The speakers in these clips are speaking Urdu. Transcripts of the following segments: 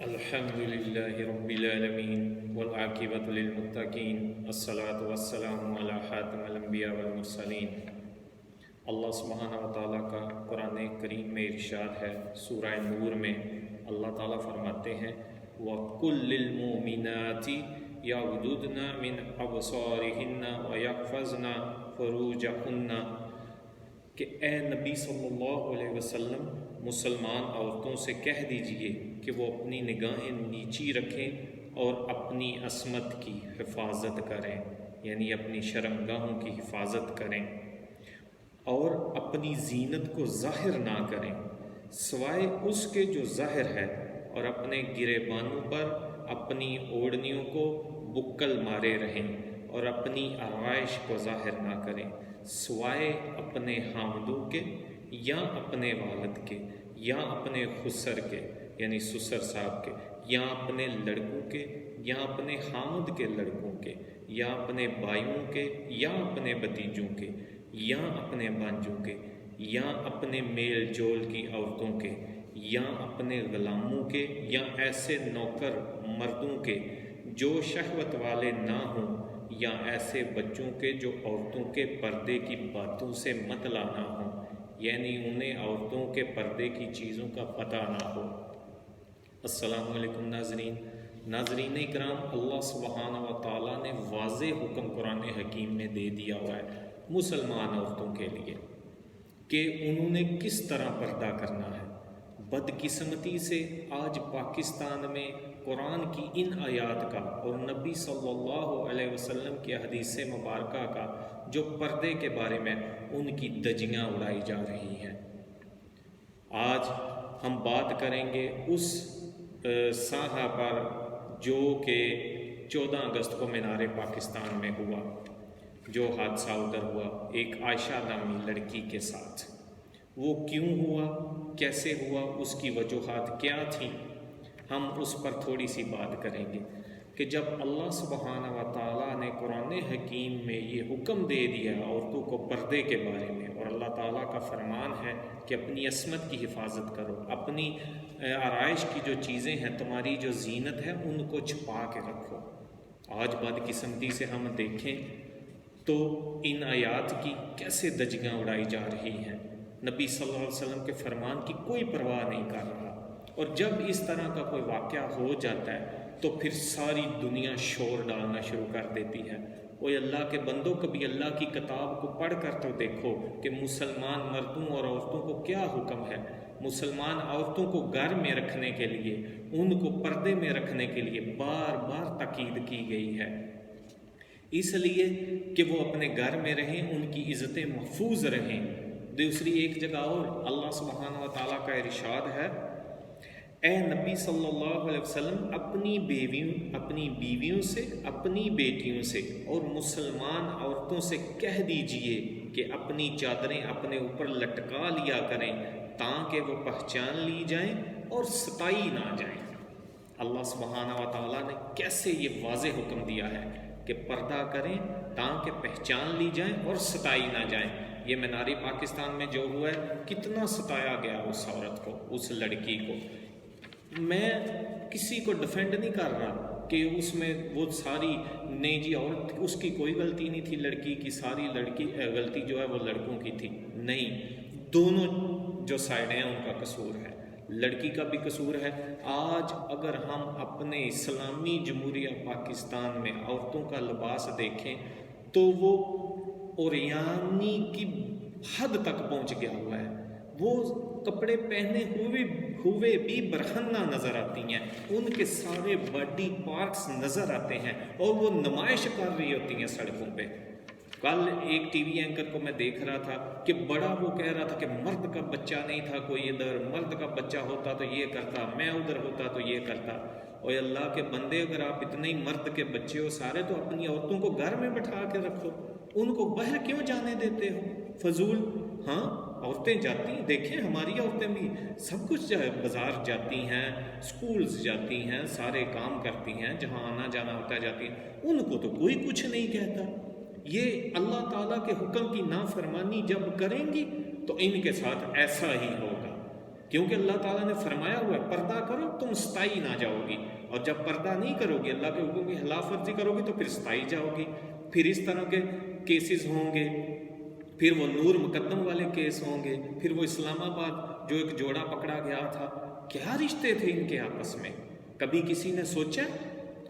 الحمد لله رب العالمين والعاقبة للمتقين الصلاة والسلام على خاتم الانبیاء والمرسلین۔ اللہ سبحانہ و تعالیٰ کا قرآن کریم میں ارشاد ہے، سورہ نور میں اللہ تعالیٰ فرماتے ہیں وَقُلْ لِلْمُؤْمِنَاتِ يَغْضُضْنَ مِنْ أَبْصَارِهِنَّ وَيَحْفَظْنَ فُرُوجَهُنَّ، کہ اے نبی صلی اللہ علیہ وسلم مسلمان عورتوں سے کہہ دیجئے کہ وہ اپنی نگاہیں نیچی رکھیں اور اپنی عصمت کی حفاظت کریں، یعنی اپنی شرمگاہوں کی حفاظت کریں، اور اپنی زینت کو ظاہر نہ کریں سوائے اس کے جو ظاہر ہے، اور اپنے گریبانوں پر اپنی اوڑھنیوں کو بکل مارے رہیں، اور اپنی آرائش کو ظاہر نہ کریں سوائے اپنے حامدوں کے یا اپنے والد کے یا اپنے خسر کے یعنی سسر صاحب کے، یا اپنے لڑکوں کے یا اپنے حامد کے لڑکوں کے، یا اپنے بھائیوں کے یا اپنے بھتیجوں کے، یا اپنے بانجوں کے، یا اپنے میل جول کی عورتوں کے، یا اپنے غلاموں کے، یا ایسے نوکر مردوں کے جو شہوت والے نہ ہوں، یا ایسے بچوں کے جو عورتوں کے پردے کی باتوں سے مطلع نہ ہوں، یعنی انہیں عورتوں کے پردے کی چیزوں کا پتہ نہ ہو۔ السلام علیکم ناظرین اکرام، اللہ سبحانہ و تعالیٰ نے واضح حکم قرآن حکیم میں دے دیا ہوا ہے مسلمان عورتوں کے لیے کہ انہوں نے کس طرح پردہ کرنا ہے۔ بدقسمتی سے آج پاکستان میں قرآن کی ان آیات کا اور نبی صلی اللہ علیہ وسلم کی حدیث مبارکہ کا جو پردے کے بارے میں ان کی دجیاں اڑائی جا رہی ہیں۔ آج ہم بات کریں گے اس ساحہ پر جو کہ 14 اگست کو مینار پاکستان میں ہوا، جو حادثہ ادھر ہوا ایک عائشہ نامی لڑکی کے ساتھ۔ وہ کیوں ہوا، کیسے ہوا، اس کی وجوہات کیا تھیں، ہم اس پر تھوڑی سی بات کریں گے کہ جب اللہ سبحانہ و تعالیٰ نے قرآن حکیم میں یہ حکم دے دیا عورتوں کو پردے کے بارے میں، اور اللہ تعالیٰ کا فرمان ہے کہ اپنی عصمت کی حفاظت کرو، اپنی آرائش کی جو چیزیں ہیں، تمہاری جو زینت ہے ان کو چھپا کے رکھو۔ آج بدقسمتی سے ہم دیکھیں تو ان آیات کی کیسے دجیاں اڑائی جا رہی ہیں، نبی صلی اللہ علیہ وسلم کے فرمان کی کوئی پرواہ نہیں کر رہا، اور جب اس طرح کا کوئی واقعہ ہو جاتا ہے تو پھر ساری دنیا شور ڈالنا شروع کر دیتی ہے۔ اوہ اللہ کے بندوں، کبھی اللہ کی کتاب کو پڑھ کر تو دیکھو کہ مسلمان مردوں اور عورتوں کو کیا حکم ہے۔ مسلمان عورتوں کو گھر میں رکھنے کے لیے، ان کو پردے میں رکھنے کے لیے بار بار تاکید کی گئی ہے، اس لیے کہ وہ اپنے گھر میں رہیں، ان کی عزتیں محفوظ رہیں۔ دوسری ایک جگہ اور اللہ سبحانہ و تعالیٰ کا ارشاد ہے، اے نبی صلی اللہ علیہ وسلم اپنی بیویوں سے، اپنی بیٹیوں سے اور مسلمان عورتوں سے کہہ دیجئے کہ اپنی چادریں اپنے اوپر لٹکا لیا کریں تاکہ وہ پہچان لی جائیں اور ستائی نہ جائیں۔ اللہ سبحانہ و تعالیٰ نے کیسے یہ واضح حکم دیا ہے کہ پردہ کریں تاکہ پہچان لی جائیں اور ستائی نہ جائیں۔ یہ مینار پاکستان میں جو ہوا ہے، کتنا ستایا گیا اس عورت کو، اس لڑکی کو۔ میں کسی کو ڈیفینڈ نہیں کر رہا کہ اس میں وہ ساری نہیں جی عورت، اس کی کوئی غلطی نہیں تھی، لڑکی کی ساری غلطی جو ہے وہ لڑکوں کی تھی، نہیں، دونوں جو سائڈیں ہیں ان کا قصور ہے، لڑکی کا بھی قصور ہے۔ آج اگر ہم اپنے اسلامی جمہوریہ پاکستان میں عورتوں کا لباس دیکھیں تو وہ اوریانی کی حد تک پہنچ گیا ہوا ہے، وہ کپڑے پہنے ہوئے بھی برہنہ نظر آتی ہیں، ان کے سارے باڈی پارٹس نظر آتے ہیں، اور وہ نمائش کر رہی ہوتی ہیں سڑکوں پہ۔ کل ایک ٹی وی اینکر کو میں دیکھ رہا تھا کہ بڑا وہ کہہ رہا تھا کہ مرد کا بچہ نہیں تھا کوئی ادھر، مرد کا بچہ ہوتا تو یہ کرتا، میں ادھر ہوتا تو یہ کرتا۔ اور اللہ کے بندے، اگر آپ اتنے ہی مرد کے بچے ہو سارے تو اپنی عورتوں کو گھر میں بٹھا کے رکھو، ان کو باہر کیوں جانے دیتے ہو فضول؟ ہاں عورتیں جاتی ہیں، دیکھیں ہماری عورتیں بھی سب کچھ جو ہے، بازار جاتی ہیں، سکولز جاتی ہیں، سارے کام کرتی ہیں، جہاں آنا جانا ہوتا ہے جاتی ہیں، ان کو تو کوئی کچھ نہیں کہتا۔ یہ اللہ تعالیٰ کے حکم کی نافرمانی جب کریں گی تو ان کے ساتھ ایسا ہی ہوگا۔ کیونکہ اللہ تعالیٰ نے فرمایا ہوا ہے پردہ کرو تم ستائی نہ جاؤ گی، اور جب پردہ نہیں کرو گی، اللہ کے حکم کی خلاف ورزی کرو گی تو پھر ستائی جاؤ گی، پھر اس طرح کے کیسز ہوں گے، پھر وہ نور مقدم والے کیس ہوں گے، پھر وہ اسلام آباد جو ایک جوڑا پکڑا گیا تھا، کیا رشتے تھے ان کے آپس میں؟ کبھی کسی نے سوچا؟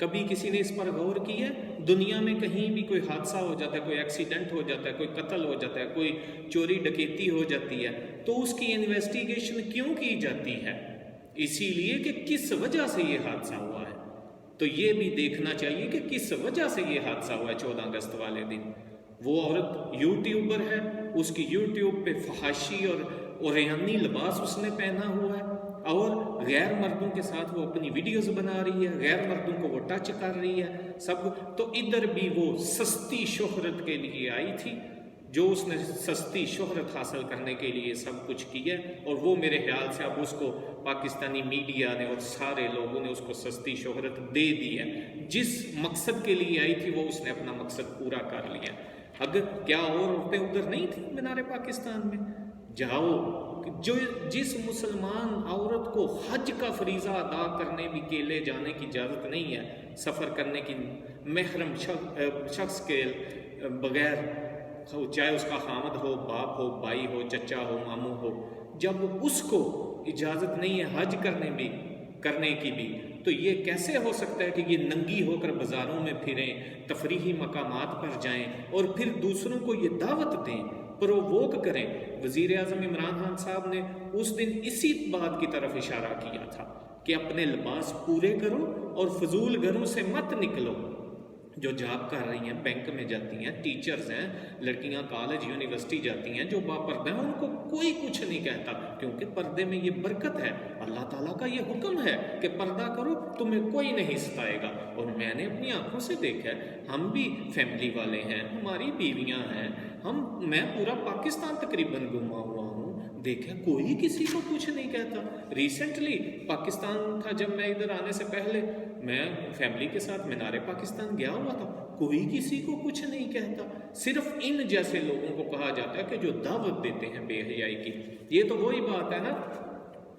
کبھی کسی نے اس پر غور کیا؟ دنیا میں کہیں بھی کوئی حادثہ ہو جاتا ہے، کوئی ایکسیڈنٹ ہو جاتا ہے، کوئی قتل ہو جاتا ہے، کوئی چوری ڈکیتی ہو جاتی ہے، تو اس کی انویسٹیگیشن کیوں کی جاتی ہے؟ اسی لیے کہ کس وجہ سے یہ حادثہ ہوا ہے۔ تو یہ بھی دیکھنا چاہیے کہ کس وجہ سے یہ حادثہ ہوا ہے 14 اگست والے دن۔ وہ عورت یوٹیوبر ہے، اس کی یوٹیوب پہ فحاشی اور اوریانی لباس اس نے پہنا ہوا ہے، اور غیر مردوں کے ساتھ وہ اپنی ویڈیوز بنا رہی ہے، غیر مردوں کو وہ ٹچ کر رہی ہے سب۔ تو ادھر بھی وہ سستی شہرت کے لیے آئی تھی، جو اس نے سستی شہرت حاصل کرنے کے لیے سب کچھ کیا، اور وہ میرے خیال سے اب اس کو پاکستانی میڈیا نے اور سارے لوگوں نے اس کو سستی شہرت دے دی ہے۔ جس مقصد کے لیے آئی تھی وہ اس نے اپنا مقصد پورا کر لیا۔ اگر کیا اور عورتیں ادھر نہیں تھیں مینار پاکستان میں؟ جاؤ، جس مسلمان عورت کو حج کا فریضہ ادا کرنے بھی کے لے جانے کی اجازت نہیں ہے، سفر کرنے کی محرم شخص کے بغیر، چاہے اس کا خامد ہو، باپ ہو، بھائی ہو، چچا ہو، ماموں ہو، جب اس کو اجازت نہیں ہے حج کرنے کی بھی، تو یہ کیسے ہو سکتا ہے کہ یہ ننگی ہو کر بازاروں میں پھریں، تفریحی مقامات پر جائیں، اور پھر دوسروں کو یہ دعوت دیں، پروووک کریں؟ وزیر اعظم عمران خان صاحب نے اس دن اسی بات کی طرف اشارہ کیا تھا کہ اپنے لباس پورے کرو اور فضول گھروں سے مت نکلو۔ جو جاب کر رہی ہیں، بینک میں جاتی ہیں، ٹیچرز ہیں، لڑکیاں کالج یونیورسٹی جاتی ہیں، جو باپردہ ہیں، ان کو کوئی کچھ نہیں کہتا، کیونکہ پردے میں یہ برکت ہے۔ اللہ تعالیٰ کا یہ حکم ہے کہ پردہ کرو، تمہیں کوئی نہیں ستائے گا۔ اور میں نے اپنی آنکھوں سے دیکھا ہے، ہم بھی فیملی والے ہیں، ہماری بیویاں ہیں، میں پورا پاکستان تقریباً گھوما ہوا ہوں، دیکھا کوئی کسی کو کچھ نہیں کہتا۔ ریسنٹلی پاکستان تھا، جب میں ادھر آنے سے پہلے میں فیملی کے ساتھ مینار پاکستان گیا ہوا تھا، کوئی کسی کو کچھ نہیں کہتا۔ صرف ان جیسے لوگوں کو کہا جاتا ہے کہ جو دعوت دیتے ہیں بے حیائی کی۔ یہ تو وہی بات ہے نا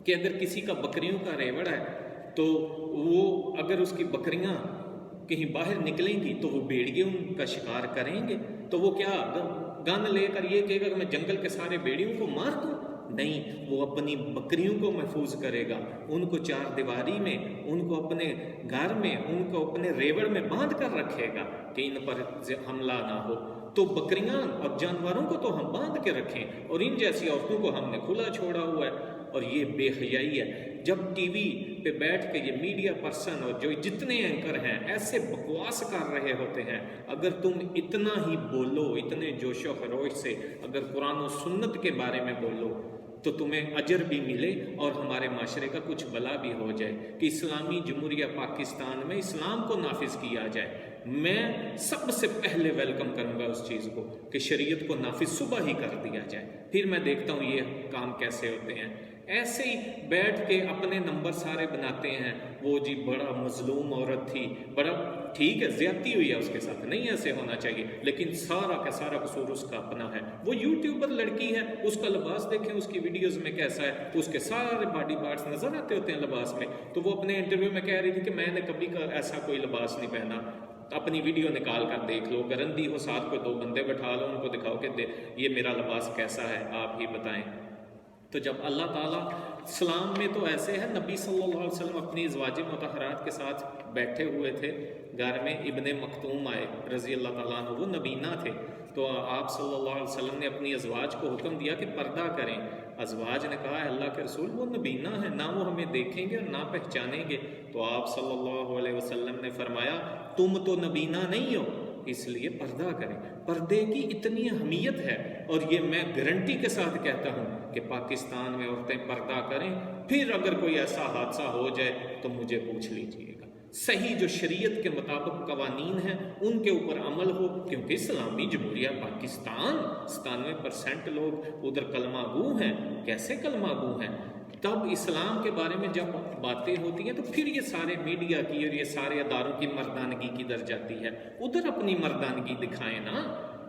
کہ اگر کسی کا بکریوں کا ریوڑ ہے تو وہ اگر اس کی بکریاں کہیں باہر نکلیں گی تو وہ بھیڑیے ان کا شکار کریں گے، تو وہ کیا گن لے کر یہ کہے گا کہ میں جنگل کے سارے بھیڑیوں کو مار دوں؟ نہیں، وہ اپنی بکریوں کو محفوظ کرے گا، ان کو چار دیواری میں، ان کو اپنے گھر میں، ان کو اپنے ریوڑ میں باندھ کر رکھے گا کہ ان پر حملہ نہ ہو۔ تو بکریاں اور جانوروں کو تو ہم باندھ کے رکھیں، اور ان جیسی عورتوں کو ہم نے کھلا چھوڑا ہوا ہے۔ اور یہ بے حیائی ہے جب ٹی وی پہ بیٹھ کے یہ میڈیا پرسن اور جو جتنے اینکر ہیں ایسے بکواس کر رہے ہوتے ہیں۔ اگر تم اتنا ہی بولو، اتنے جوش و خروش سے اگر قرآن و سنت کے بارے میں بولو تو تمہیں اجر بھی ملے اور ہمارے معاشرے کا کچھ بھلا بھی ہو جائے، کہ اسلامی جمہوریہ پاکستان میں اسلام کو نافذ کیا جائے۔ میں سب سے پہلے ویلکم کروں گا اس چیز کو کہ شریعت کو نافذ صبح ہی کر دیا جائے، پھر میں دیکھتا ہوں یہ کام کیسے ہوتے ہیں۔ ایسے ہی بیٹھ کے اپنے نمبر سارے بناتے ہیں، وہ جی بڑا مظلوم عورت تھی، بڑا ٹھیک ہے زیادتی ہوئی ہے اس کے ساتھ، نہیں ایسے ہونا چاہیے، لیکن سارا کا سارا قصور اس کا اپنا ہے۔ وہ یوٹیوبر لڑکی ہے، اس کا لباس دیکھیں اس کی ویڈیوز میں کیسا ہے، اس کے سارے باڈی پارٹس نظر آتے ہوتے ہیں لباس میں۔ تو وہ اپنے انٹرویو میں کہہ رہی تھی کہ میں نے کبھی ایسا کوئی لباس نہیں پہنا۔ اپنی ویڈیو نکال کر دیکھ لو، گرندی ہو، ساتھ کو 2 بندے بٹھا لو، ان کو دکھاؤ کہ یہ میرا لباس کیسا ہے، آپ ہی بتائیں۔ تو جب اللہ تعالیٰ اسلام میں تو ایسے ہے، نبی صلی اللہ علیہ وسلم اپنی ازواج مطہرات کے ساتھ بیٹھے ہوئے تھے گھر میں، ابن مکتوم آئے رضی اللہ تعالیٰ عنہ، وہ نبینہ تھے، تو آپ صلی اللہ علیہ وسلم نے اپنی ازواج کو حکم دیا کہ پردہ کریں۔ ازواج نے کہا ہے اللہ کے رسول وہ نبینہ ہے، نہ وہ ہمیں دیکھیں گے اور نہ پہچانیں گے۔ تو آپ صلی اللہ علیہ وسلم نے فرمایا تم تو نبینہ نہیں ہو، اس لیے پردہ کریں۔ پردے کی اتنی اہمیت ہے، اور یہ میں گارنٹی کے ساتھ کہتا ہوں کہ پاکستان میں عورتیں پردہ کریں، پھر اگر کوئی ایسا حادثہ ہو جائے تو مجھے پوچھ لیجئے گا۔ صحیح جو شریعت کے مطابق قوانین ہیں ان کے اوپر عمل ہو، کیونکہ اسلامی جمہوریہ پاکستان 97% لوگ ادھر کلمہ گو ہیں۔ کیسے کلمہ گو ہیں؟ تب اسلام کے بارے میں جب باتیں ہوتی ہیں تو پھر یہ سارے میڈیا کی اور یہ سارے اداروں کی مردانگی کدھر جاتی ہے؟ ادھر اپنی مردانگی دکھائیں نا۔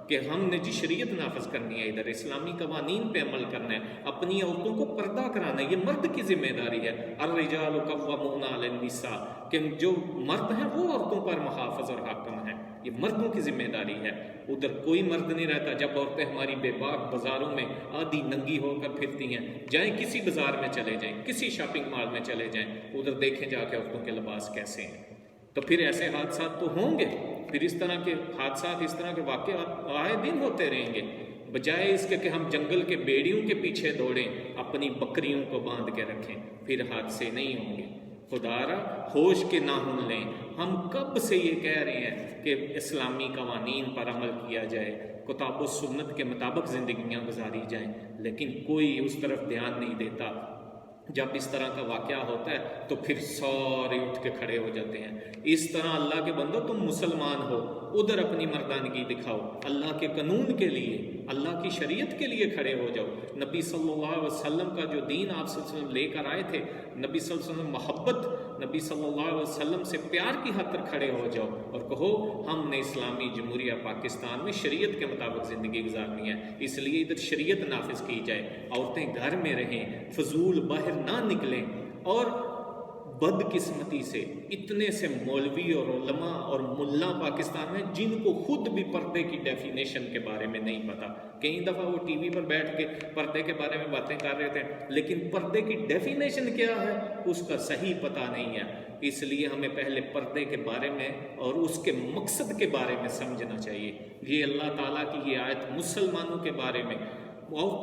کہ ہم نے جی شریعت نافذ کرنی ہے، ادھر اسلامی قوانین پہ عمل کرنا ہے، اپنی عورتوں کو پردہ کرانا ہے، یہ مرد کی ذمہ داری ہے۔ الرجال قوامون علی النساء، کہ جو مرد ہیں وہ عورتوں پر محافظ اور حاکم ہیں، یہ مردوں کی ذمہ داری ہے۔ ادھر کوئی مرد نہیں رہتا۔ جب عورتیں ہماری بے باک بازاروں میں آدھی ننگی ہو کر پھرتی ہیں، جائیں کسی بازار میں چلے جائیں، کسی شاپنگ مال میں چلے جائیں، ادھر دیکھیں جا کے عورتوں کے لباس کیسے ہیں، تو پھر ایسے حادثات تو ہوں گے، پھر اس طرح کے حادثات، اس طرح کے واقعات آئے دن ہوتے رہیں گے۔ بجائے اس کے کہ ہم جنگل کے بیڑیوں کے پیچھے دوڑیں، اپنی بکریوں کو باندھ کے رکھیں، پھر حادثے نہیں ہوں گے۔ خدا را ہوش کے ناخن لیں۔ ہم کب سے یہ کہہ رہے ہیں کہ اسلامی قوانین پر عمل کیا جائے، کتاب و سنت کے مطابق زندگیاں گزاری جائیں، لیکن کوئی اس طرف دھیان نہیں دیتا۔ جب اس طرح کا واقعہ ہوتا ہے تو پھر سارے اٹھ کے کھڑے ہو جاتے ہیں۔ اس طرح اللہ کے بندو، تم مسلمان ہو، ادھر اپنی مردانگی دکھاؤ، اللہ کے قانون کے لیے، اللہ کی شریعت کے لیے کھڑے ہو جاؤ۔ نبی صلی اللہ علیہ وسلم کا جو دین آپ صلی اللہ علیہ وسلم لے کر آئے تھے، نبی صلی اللہ علیہ وسلم محبت، نبی صلی اللہ علیہ وسلم سے پیار کی خاطر کھڑے ہو جاؤ اور کہو ہم نے اسلامی جمہوریہ پاکستان میں شریعت کے مطابق زندگی گزارنی ہے، اس لیے ادھر شریعت نافذ کی جائے، عورتیں گھر میں رہیں، فضول باہر نہ نکلیں۔ اور بدقسمتی سے اتنے سے مولوی اور علماء اور ملا پاکستان میں جن کو خود بھی پردے کی ڈیفینیشن کے بارے میں نہیں پتا۔ کئی دفعہ وہ ٹی وی پر بیٹھ کے پردے کے بارے میں باتیں کر رہے تھے، لیکن پردے کی ڈیفینیشن کیا ہے اس کا صحیح پتہ نہیں ہے۔ اس لیے ہمیں پہلے پردے کے بارے میں اور اس کے مقصد کے بارے میں سمجھنا چاہیے۔ یہ اللہ تعالیٰ کی یہ آیت مسلمانوں کے بارے میں،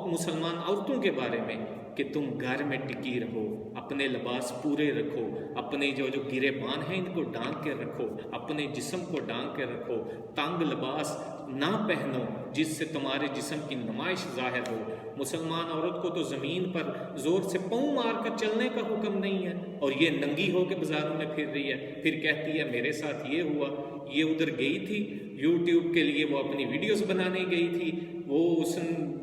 مسلمان عورتوں کے بارے میں، کہ تم گھر میں ٹکی رہو، اپنے لباس پورے رکھو، اپنے جو گرے بان ہیں ان کو ڈھانک کے رکھو، اپنے جسم کو ڈھانک کے رکھو، تنگ لباس نہ پہنو جس سے تمہارے جسم کی نمائش ظاہر ہو۔ مسلمان عورت کو تو زمین پر زور سے پاؤں مار کر چلنے کا حکم نہیں ہے، اور یہ ننگی ہو کے بازاروں میں پھر رہی ہے، پھر کہتی ہے میرے ساتھ یہ ہوا۔ یہ ادھر گئی تھی یوٹیوب کے لیے، وہ اپنی ویڈیوز بنانے گئی تھی، وہ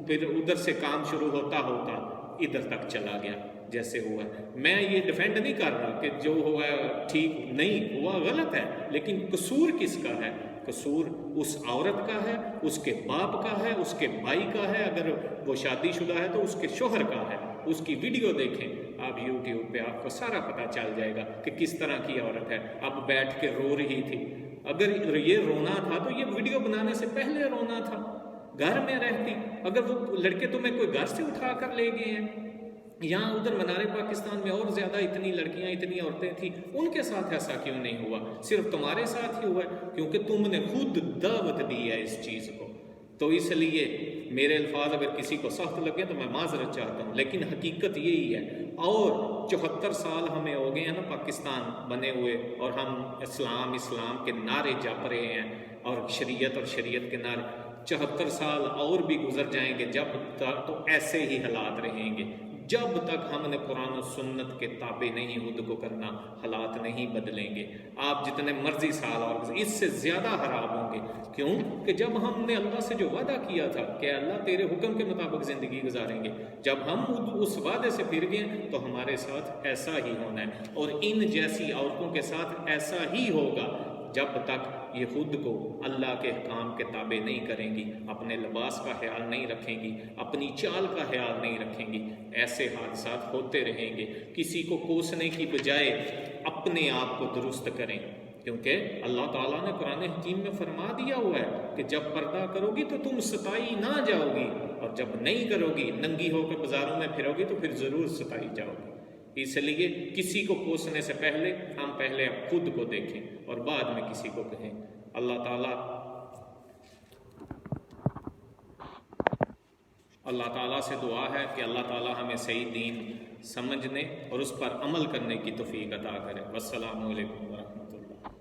پھر ادھر سے کام شروع ہوتا ہوتا ادھر تک چلا گیا جیسے ہوا ہے۔ میں یہ ڈیفینڈ نہیں کر رہا کہ جو ہوا ٹھیک نہیں ہوا، غلط ہے، لیکن قصور کس کا ہے؟ قصور اس عورت کا ہے، اس کے باپ کا ہے، اس کے بھائی کا ہے، اگر وہ شادی شدہ ہے تو اس کے شوہر کا ہے۔ اس کی ویڈیو دیکھیں آپ یوٹیوب پہ، آپ کو سارا پتہ چل جائے گا کہ کس طرح کی عورت ہے۔ اب بیٹھ کے رو رہی تھی، اگر یہ رونا تھا تو یہ ویڈیو بنانے سے پہلے رونا تھا، گھر میں رہتی۔ اگر وہ لڑکے تمہیں کوئی گھر سے اٹھا کر لے گئے ہیں، یہاں ادھر منارے پاکستان میں اور زیادہ اتنی لڑکیاں، اتنی عورتیں تھیں، ان کے ساتھ ایسا کیوں نہیں ہوا؟ صرف تمہارے ساتھ ہی ہوا ہے کیونکہ تم نے خود دعوت دی ہے اس چیز کو۔ تو اس لیے میرے الفاظ اگر کسی کو سخت لگے تو میں معذرت چاہتا ہوں، لیکن حقیقت یہی ہے۔ اور 74 سال ہمیں ہو گئے ہیں نا پاکستان بنے ہوئے، اور ہم اسلام اسلام کے نعرے جپ رہے ہیں اور شریعت کے نعرے۔ 74 سال اور بھی گزر جائیں گے جب تک، تو ایسے ہی حالات رہیں گے جب تک ہم نے قرآن و سنت کے تابع نہیں خود کو کرنا، حالات نہیں بدلیں گے۔ آپ جتنے مرضی سال اور اس سے زیادہ خراب ہوں گے۔ کیوں کہ جب ہم نے اللہ سے جو وعدہ کیا تھا کہ اللہ تیرے حکم کے مطابق زندگی گزاریں گے، جب ہم اس وعدے سے پھر گئے تو ہمارے ساتھ ایسا ہی ہونا ہے، اور ان جیسی عورتوں کے ساتھ ایسا ہی ہوگا جب تک یہ خود کو اللہ کے احکام کے تابع نہیں کریں گی، اپنے لباس کا خیال نہیں رکھیں گی، اپنی چال کا خیال نہیں رکھیں گی۔ ایسے حادثات ہوتے رہیں گے۔ کسی کو کوسنے کی بجائے اپنے آپ کو درست کریں، کیونکہ اللہ تعالیٰ نے قرآن حکیم میں فرما دیا ہوا ہے کہ جب پردہ کرو گی تو تم ستائی نہ جاؤ گی، اور جب نہیں کرو گی، ننگی ہو کر بازاروں میں پھرو گی تو پھر ضرور ستائی جاؤ گی۔ اس لیے کسی کو کوسنے سے پہلے ہم پہلے خود کو دیکھیں اور بعد میں کسی کو کہیں۔ اللہ تعالیٰ سے دعا ہے کہ اللہ تعالیٰ ہمیں صحیح دین سمجھنے اور اس پر عمل کرنے کی توفیق عطا کرے۔ والسلام علیکم ورحمۃ اللہ۔